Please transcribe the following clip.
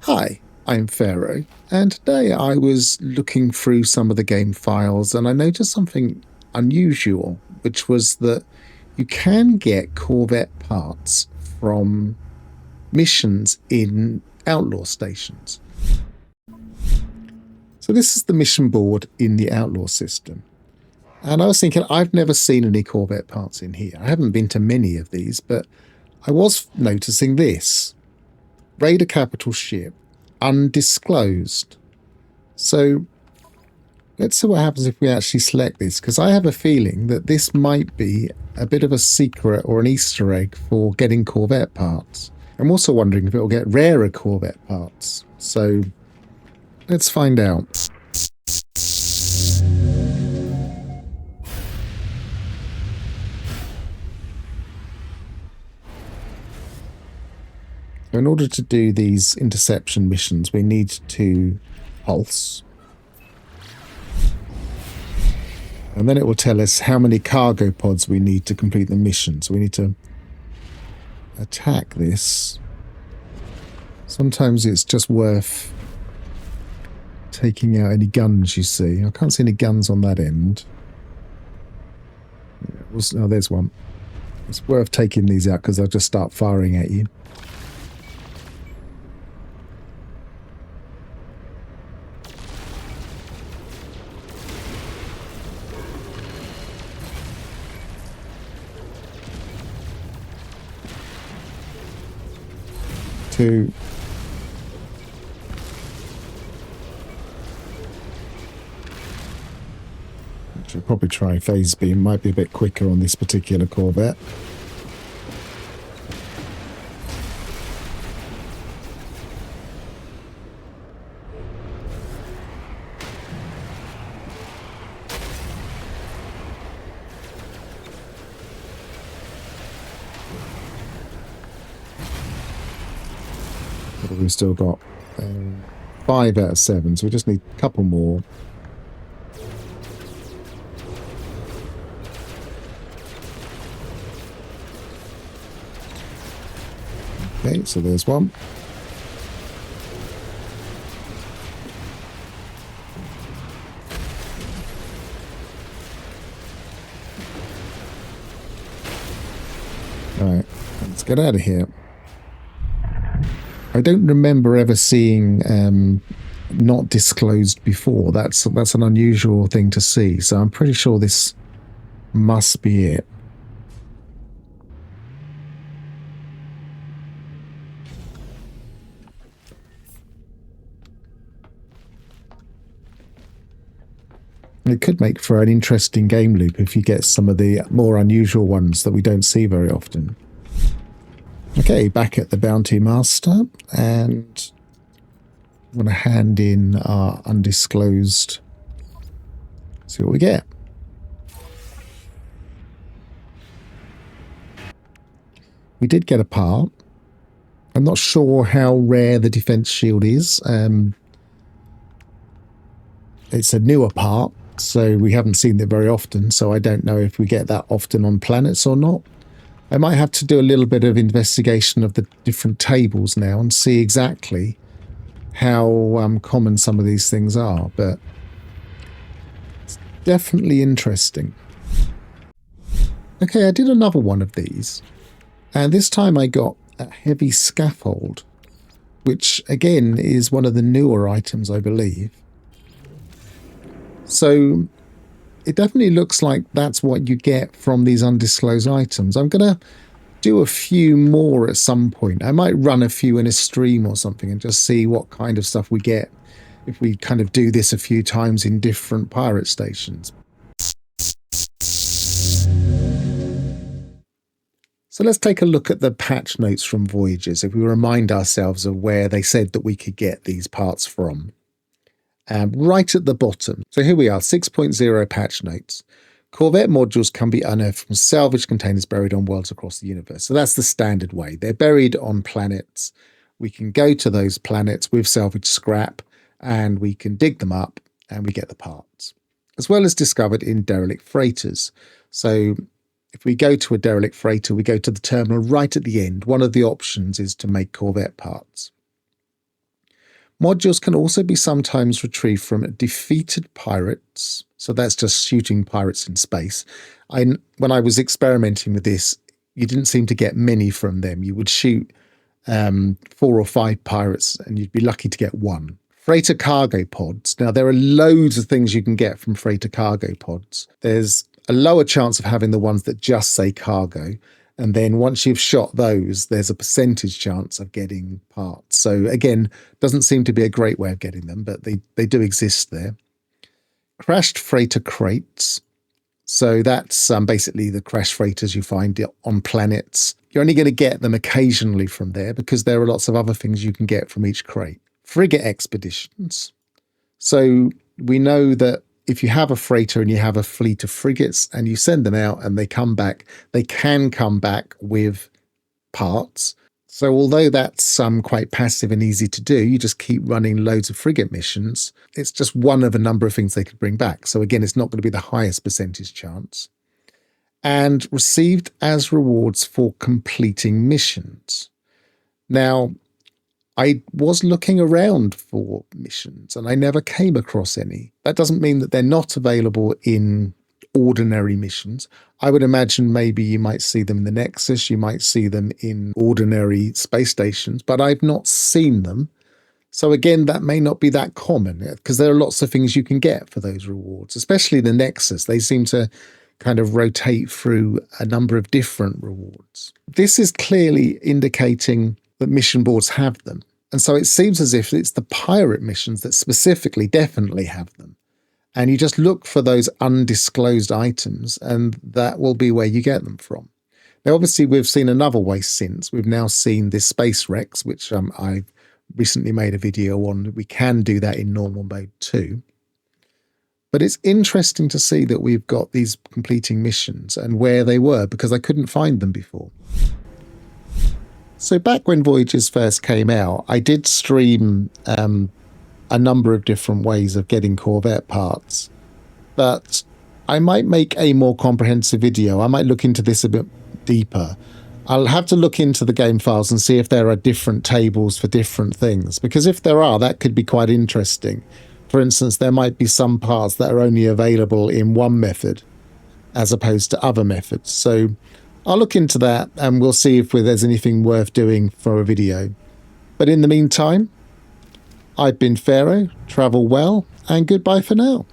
Hi, I'm Pharaoh, and today I was looking through some of the game files and I noticed something unusual, which was that you can get Corvette parts from missions in Outlaw stations. So this is the mission board in the Outlaw system. And I was thinking, I've never seen any Corvette parts in here. I haven't been to many of these, but I was noticing this. Raider capital ship, undisclosed. So let's see what happens if we actually select this, because I have a feeling that this might be a bit of a secret or an Easter egg for getting Corvette parts. I'm also wondering if it will get rarer Corvette parts. So let's find out. In order to do these interception missions, we need to pulse. And then it will tell us how many cargo pods we need to complete the mission. So we need to attack this. Sometimes it's just worth taking out any guns, you see. I can't see any guns on that end. Oh, there's one. It's worth taking these out because they'll just start firing at you. Two. Actually, I'll probably try phase beam. Might be a bit quicker on this particular Corvette. We've still got 5 out of 7, so we just need a couple more. Okay, so there's one. All right, let's get out of here. I don't remember ever seeing not disclosed before. That's an unusual thing to see. So I'm pretty sure this must be it. It could make for an interesting game loop if you get some of the more unusual ones that we don't see very often. Okay, back at the Bounty Master, and I'm going to hand in our undisclosed, see what we get. We did get a part. I'm not sure how rare the defense shield is. It's a newer part, so we haven't seen it very often, so I don't know if we get that often on planets or not. I might have to do a little bit of investigation of the different tables now and see exactly how common some of these things are, but it's definitely interesting. Okay, I did another one of these, and this time I got a heavy scaffold, which again is one of the newer items, I believe. So it definitely looks like that's what you get from these undisclosed items. I'm going to do a few more at some point. I might run a few in a stream or something and just see what kind of stuff we get if we kind of do this a few times in different pirate stations. So let's take a look at the patch notes from Voyages if we remind ourselves of where they said that we could get these parts from. Right at the bottom. So here we are, 6.0 patch notes. Corvette modules can be unearthed from salvage containers buried on worlds across the universe. So that's the standard way. They're buried on planets. We can go to those planets with salvage scrap and we can dig them up and we get the parts. As well as discovered in derelict freighters. So if we go to a derelict freighter, we go to the terminal right at the end. One of the options is to make Corvette parts. Modules can also be sometimes retrieved from defeated pirates. So that's just shooting pirates in space. When I was experimenting with this, you didn't seem to get many from them. You would shoot 4 or 5 pirates and you'd be lucky to get one. Freighter cargo pods. Now, there are loads of things you can get from freighter cargo pods. There's a lower chance of having the ones that just say cargo. And then once you've shot those, there's a percentage chance of getting parts. So again, doesn't seem to be a great way of getting them, but they do exist there. Crashed freighter crates. So that's basically the crash freighters you find on planets. You're only going to get them occasionally from there because there are lots of other things you can get from each crate. Frigate expeditions. So we know that if you have a freighter and you have a fleet of frigates and you send them out and they come back, they can come back with parts. So although that's quite passive and easy to do, you just keep running loads of frigate missions. It's just one of a number of things they could bring back. So again, it's not going to be the highest percentage chance. And received as rewards for completing missions. Now, I was looking around for missions and I never came across any. That doesn't mean that they're not available in ordinary missions. I would imagine maybe you might see them in the Nexus, you might see them in ordinary space stations, but I've not seen them. So again, that may not be that common because there are lots of things you can get for those rewards, especially the Nexus. They seem to kind of rotate through a number of different rewards. This is clearly indicating that mission boards have them. And so it seems as if it's the pirate missions that specifically definitely have them. And you just look for those undisclosed items and that will be where you get them from. Now, obviously, we've seen another way since. We've now seen this Space Rex, which I've recently made a video on. We can do that in normal mode too. But it's interesting to see that we've got these completing missions and where they were because I couldn't find them before. So back when Voyages first came out, I did stream a number of different ways of getting Corvette parts, but I might make a more comprehensive video. I might look into this a bit deeper. I'll have to look into the game files and see if there are different tables for different things, because if there are, that could be quite interesting. For instance, there might be some parts that are only available in one method as opposed to other methods. So I'll look into that and we'll see if there's anything worth doing for a video. But in the meantime, I've been Pharaoh, travel well, and goodbye for now.